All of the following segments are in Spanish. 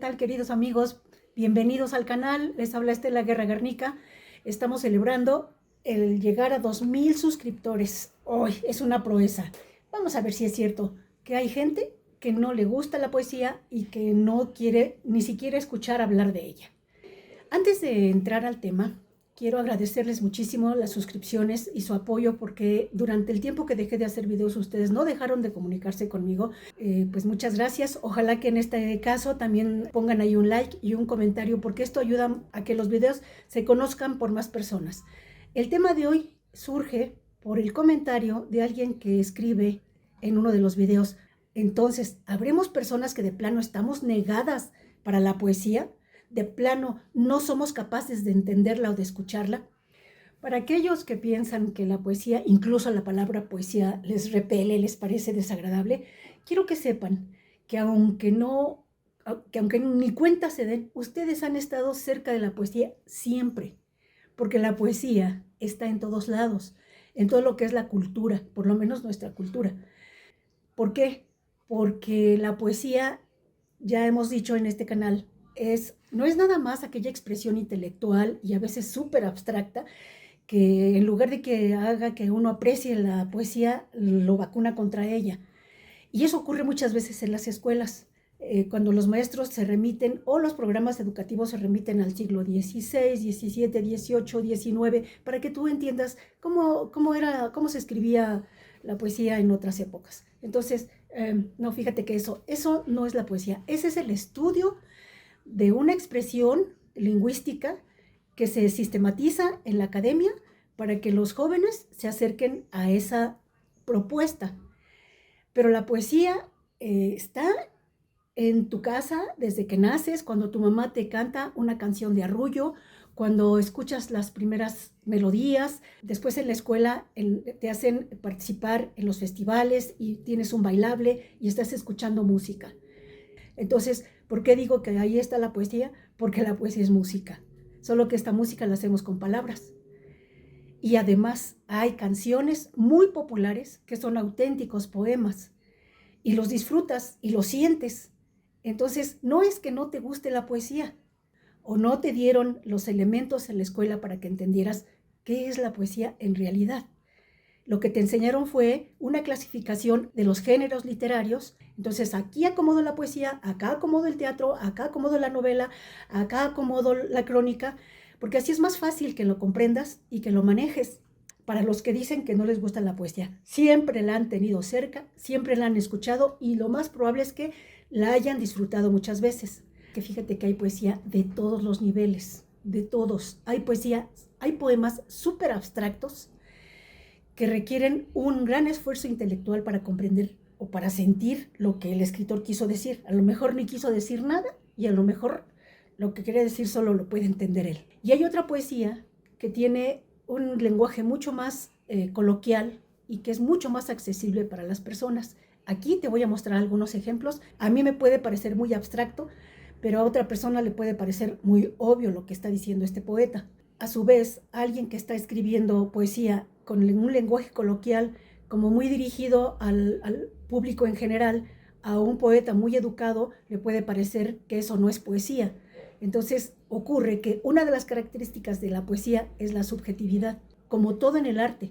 tal, queridos amigos? Bienvenidos al canal. Les habla Estela Guerra Garnica. Estamos celebrando el llegar a 2000 suscriptores. Hoy es una proeza. Vamos a ver si es cierto que hay gente que no le gusta la poesía y que no quiere ni siquiera escuchar hablar de ella. Antes de entrar al tema, quiero agradecerles muchísimo las suscripciones y su apoyo, porque durante el tiempo que dejé de hacer videos ustedes no dejaron de comunicarse conmigo. Pues muchas gracias. Ojalá que en este caso también pongan ahí un like y un comentario, porque esto ayuda a que los videos se conozcan por más personas. El tema de hoy surge por el comentario de alguien que escribe en uno de los videos: entonces, ¿habremos personas que de plano estamos negadas para la poesía? ¿De plano no somos capaces de entenderla o de escucharla? Para aquellos que piensan que la poesía, incluso la palabra poesía, les repele, les parece desagradable, quiero que sepan que aunque ni cuenta se den, ustedes han estado cerca de la poesía siempre, porque la poesía está en todos lados, en todo lo que es la cultura, por lo menos nuestra cultura. ¿Por qué? Porque la poesía, ya hemos dicho en este canal, no es nada más aquella expresión intelectual y a veces súper abstracta que en lugar de que haga que uno aprecie la poesía, lo vacuna contra ella. Y eso ocurre muchas veces en las escuelas, cuando los maestros se remiten o los programas educativos se remiten al siglo XVI, XVII, XVIII, XIX, para que tú entiendas cómo se escribía la poesía en otras épocas. Entonces, no, fíjate que eso no es la poesía. Ese es el estudio de una expresión lingüística que se sistematiza en la academia para que los jóvenes se acerquen a esa propuesta. Pero la poesía está en tu casa desde que naces, cuando tu mamá te canta una canción de arrullo, cuando escuchas las primeras melodías. Después en la escuela te hacen participar en los festivales y tienes un bailable y estás escuchando música. Entonces, ¿por qué digo que ahí está la poesía? Porque la poesía es música, solo que esta música la hacemos con palabras. Y además hay canciones muy populares que son auténticos poemas y los disfrutas y los sientes. Entonces, no es que no te guste la poesía o no te dieron los elementos en la escuela para que entendieras qué es la poesía en realidad. Lo que te enseñaron fue una clasificación de los géneros literarios. Entonces, aquí acomodo la poesía, acá acomodo el teatro, acá acomodo la novela, acá acomodo la crónica, porque así es más fácil que lo comprendas y que lo manejes. Para los que dicen que no les gusta la poesía, siempre la han tenido cerca, siempre la han escuchado y lo más probable es que la hayan disfrutado muchas veces. Que fíjate que hay poesía de todos los niveles, de todos. Hay poesía, hay poemas súper abstractos que requieren un gran esfuerzo intelectual para comprender o para sentir lo que el escritor quiso decir. A lo mejor ni quiso decir nada y a lo mejor lo que quería decir solo lo puede entender él. Y hay otra poesía que tiene un lenguaje mucho más coloquial y que es mucho más accesible para las personas. Aquí te voy a mostrar algunos ejemplos. A mí me puede parecer muy abstracto, pero a otra persona le puede parecer muy obvio lo que está diciendo este poeta. A su vez, alguien que está escribiendo poesía con un lenguaje coloquial, como muy dirigido al público en general, a un poeta muy educado, le puede parecer que eso no es poesía. Entonces ocurre que una de las características de la poesía es la subjetividad, como todo en el arte.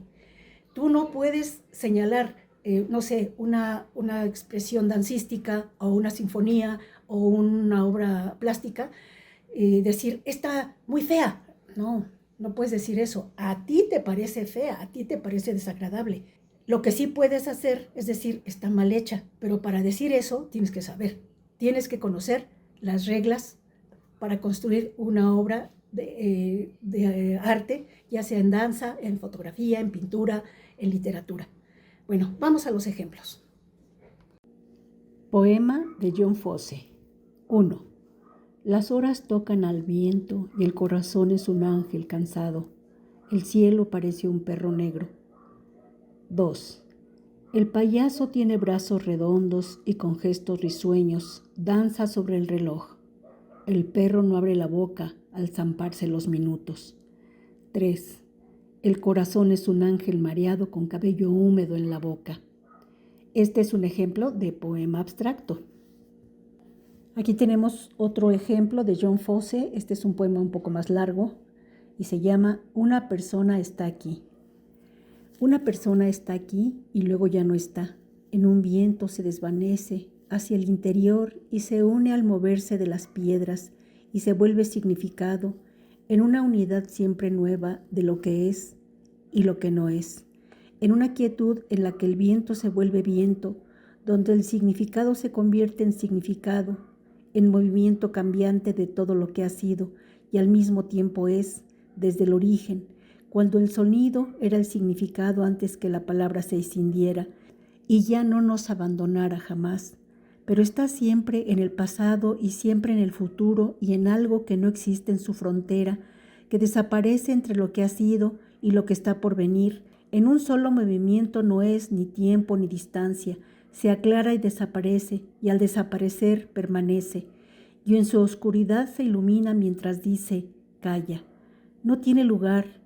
Tú no puedes señalar, no sé, una expresión dancística o una sinfonía o una obra plástica, decir, está muy fea. No, no puedes decir eso. A ti te parece fea, a ti te parece desagradable. Lo que sí puedes hacer es decir, está mal hecha, pero para decir eso tienes que saber, tienes que conocer las reglas para construir una obra de arte, ya sea en danza, en fotografía, en pintura, en literatura. Bueno, vamos a los ejemplos. Poema de John Fosse. 1. Las horas tocan al viento y el corazón es un ángel cansado. El cielo parece un perro negro. 2. El payaso tiene brazos redondos y con gestos risueños danza sobre el reloj. El perro no abre la boca al zamparse los minutos. 3. El corazón es un ángel mareado con cabello húmedo en la boca. Este es un ejemplo de poema abstracto. Aquí tenemos otro ejemplo de John Fosse. Este es un poema un poco más largo y se llama Una persona está aquí. Una persona está aquí y luego ya no está. En un viento se desvanece hacia el interior y se une al moverse de las piedras y se vuelve significado en una unidad siempre nueva de lo que es y lo que no es. En una quietud en la que el viento se vuelve viento, donde el significado se convierte en significado, en movimiento cambiante de todo lo que ha sido y al mismo tiempo es, desde el origen, cuando el sonido era el significado antes que la palabra se escindiera y ya no nos abandonara jamás, pero está siempre en el pasado y siempre en el futuro y en algo que no existe en su frontera, que desaparece entre lo que ha sido y lo que está por venir. En un solo movimiento no es ni tiempo ni distancia, se aclara y desaparece, y al desaparecer permanece, y en su oscuridad se ilumina mientras dice, calla. No tiene lugar,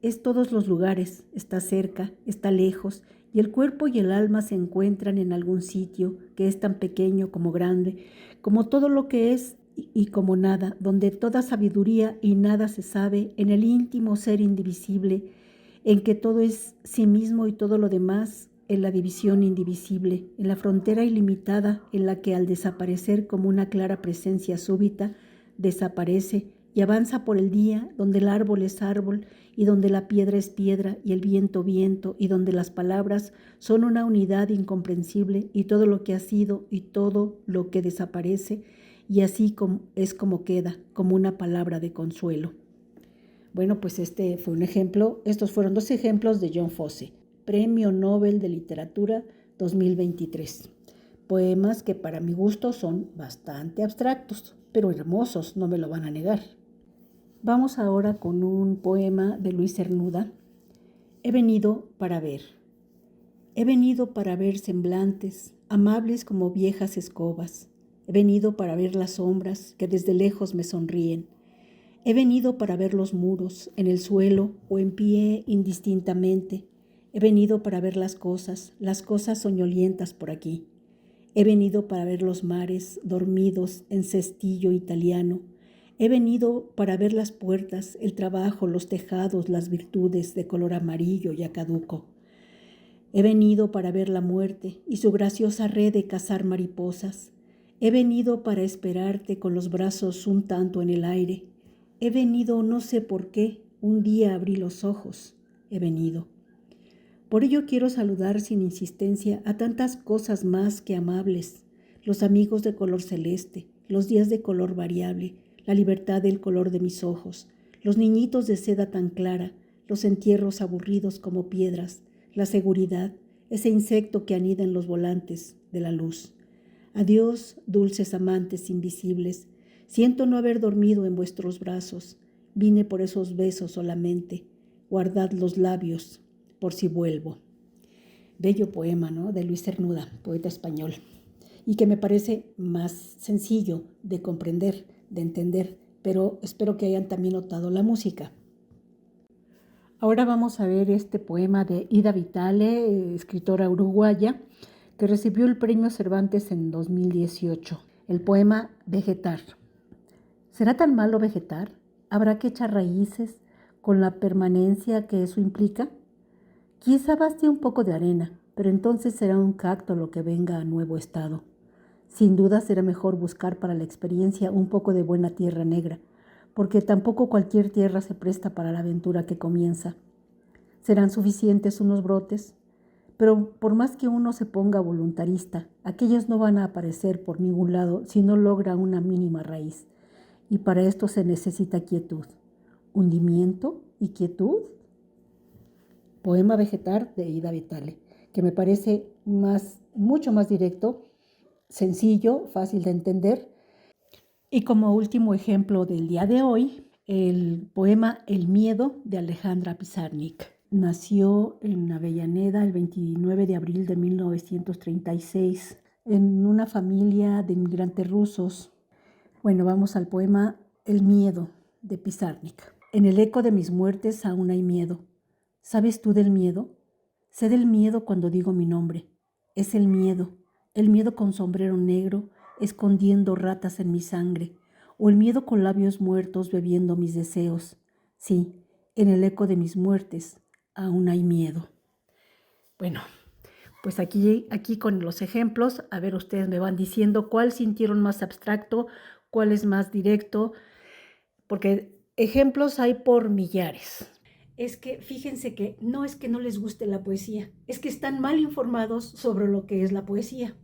es todos los lugares, está cerca, está lejos, y el cuerpo y el alma se encuentran en algún sitio que es tan pequeño como grande, como todo lo que es y como nada, donde toda sabiduría y nada se sabe, en el íntimo ser indivisible, en que todo es sí mismo y todo lo demás en la división indivisible, en la frontera ilimitada en la que al desaparecer como una clara presencia súbita, desaparece y avanza por el día, donde el árbol es árbol y donde la piedra es piedra y el viento viento y donde las palabras son una unidad incomprensible y todo lo que ha sido y todo lo que desaparece y así es como queda, como una palabra de consuelo. Bueno, pues este fue un ejemplo, estos fueron 2 ejemplos de John Fosse, Premio Nobel de Literatura 2023. Poemas que para mi gusto son bastante abstractos, pero hermosos, no me lo van a negar. Vamos ahora con un poema de Luis Cernuda. He venido para ver. He venido para ver semblantes, amables como viejas escobas. He venido para ver las sombras que desde lejos me sonríen. He venido para ver los muros, en el suelo o en pie indistintamente. He venido para ver las cosas soñolientas por aquí. He venido para ver los mares dormidos en cestillo italiano. He venido para ver las puertas, el trabajo, los tejados, las virtudes de color amarillo ya caduco. He venido para ver la muerte y su graciosa red de cazar mariposas. He venido para esperarte con los brazos un tanto en el aire. He venido no sé por qué, un día abrí los ojos, he venido. Por ello quiero saludar sin insistencia a tantas cosas más que amables, los amigos de color celeste, los días de color variable, la libertad del color de mis ojos, los niñitos de seda tan clara, los entierros aburridos como piedras, la seguridad, ese insecto que anida en los volantes de la luz. Adiós, dulces amantes invisibles. Siento no haber dormido en vuestros brazos. Vine por esos besos solamente. Guardad los labios por si vuelvo. Bello poema, ¿no? De Luis Cernuda, poeta español. Y que me parece más sencillo de comprender, de entender, pero espero que hayan también notado la música. Ahora vamos a ver este poema de Ida Vitale, escritora uruguaya, que recibió el premio Cervantes en 2018. El poema Vegetar. ¿Será tan malo vegetar? ¿Habrá que echar raíces con la permanencia que eso implica? Quizá baste un poco de arena, pero entonces será un cacto lo que venga a nuevo estado. Sin duda será mejor buscar para la experiencia un poco de buena tierra negra, porque tampoco cualquier tierra se presta para la aventura que comienza. Serán suficientes unos brotes, pero por más que uno se ponga voluntarista, aquellos no van a aparecer por ningún lado si no logra una mínima raíz. Y para esto se necesita quietud. ¿Hundimiento y quietud? Poema Vegetar de Ida Vitale, que me parece mucho más directo, sencillo, fácil de entender. Y como último ejemplo del día de hoy, el poema El miedo de Alejandra Pizarnik. Nació en Avellaneda el 29 de abril de 1936 en una familia de inmigrantes rusos. Bueno, vamos al poema El miedo de Pizarnik. En el eco de mis muertes aún hay miedo. ¿Sabes tú del miedo? Sé del miedo cuando digo mi nombre. Es el miedo con sombrero negro, escondiendo ratas en mi sangre, o el miedo con labios muertos bebiendo mis deseos. Sí, en el eco de mis muertes aún hay miedo. Bueno, pues aquí con los ejemplos, a ver, ustedes me van diciendo cuál sintieron más abstracto, cuál es más directo, porque ejemplos hay por millares. Es que fíjense que no es que no les guste la poesía, es que están mal informados sobre lo que es la poesía.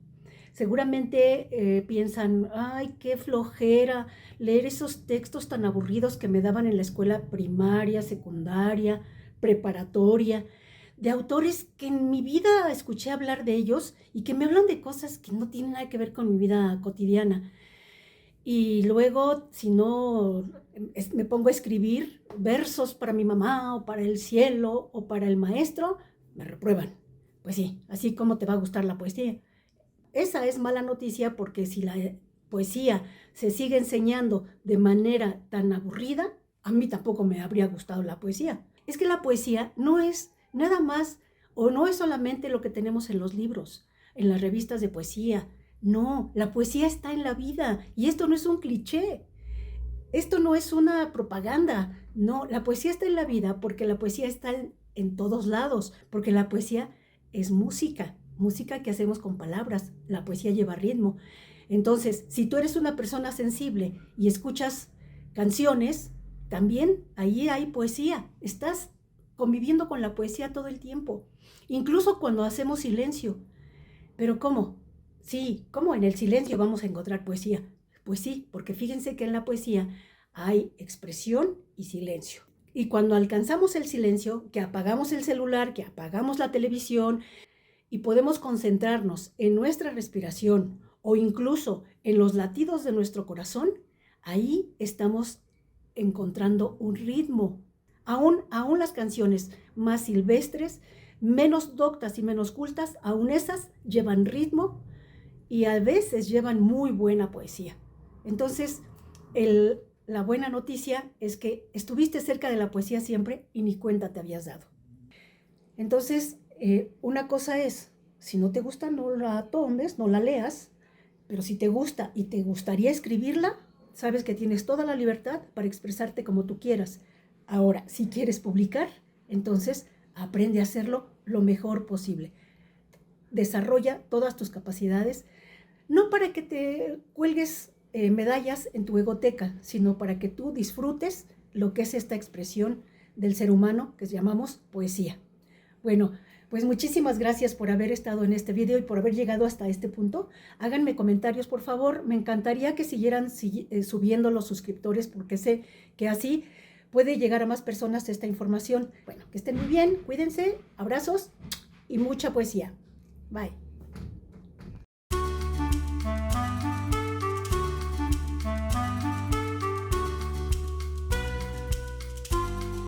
Seguramente piensan, ay, qué flojera leer esos textos tan aburridos que me daban en la escuela primaria, secundaria, preparatoria, de autores que en mi vida escuché hablar de ellos y que me hablan de cosas que no tienen nada que ver con mi vida cotidiana. Y luego, si no, me pongo a escribir versos para mi mamá o para el cielo o para el maestro, me reprueban. Pues sí, así como te va a gustar la poesía. Esa es mala noticia porque si la poesía se sigue enseñando de manera tan aburrida, a mí tampoco me habría gustado la poesía. Es que la poesía no es nada más o no es solamente lo que tenemos en los libros, en las revistas de poesía. No, la poesía está en la vida y esto no es un cliché. Esto no es una propaganda. No, la poesía está en la vida porque la poesía está en todos lados, porque la poesía es música, música que hacemos con palabras. La poesía lleva ritmo. Entonces, si tú eres una persona sensible y escuchas canciones, también ahí hay poesía. Estás conviviendo con la poesía todo el tiempo, incluso cuando hacemos silencio. ¿Pero cómo? Sí, ¿cómo en el silencio vamos a encontrar poesía? Pues sí, porque fíjense que en la poesía hay expresión y silencio. Y cuando alcanzamos el silencio, que apagamos el celular, que apagamos la televisión y podemos concentrarnos en nuestra respiración o incluso en los latidos de nuestro corazón, ahí estamos encontrando un ritmo. Aún las canciones más silvestres, menos doctas y menos cultas, aún esas llevan ritmo y a veces llevan muy buena poesía. Entonces, la buena noticia es que estuviste cerca de la poesía siempre y ni cuenta te habías dado. Entonces, una cosa es, si no te gusta, no la tomes, no la leas, pero si te gusta y te gustaría escribirla, sabes que tienes toda la libertad para expresarte como tú quieras. Ahora, si quieres publicar, entonces aprende a hacerlo lo mejor posible. Desarrolla todas tus capacidades, no para que te cuelgues medallas en tu egoteca, sino para que tú disfrutes lo que es esta expresión del ser humano que llamamos poesía. Bueno, pues muchísimas gracias por haber estado en este video y por haber llegado hasta este punto. Háganme comentarios, por favor. Me encantaría que siguieran subiendo los suscriptores porque sé que así puede llegar a más personas esta información. Bueno, que estén muy bien, cuídense, abrazos y mucha poesía. Bye.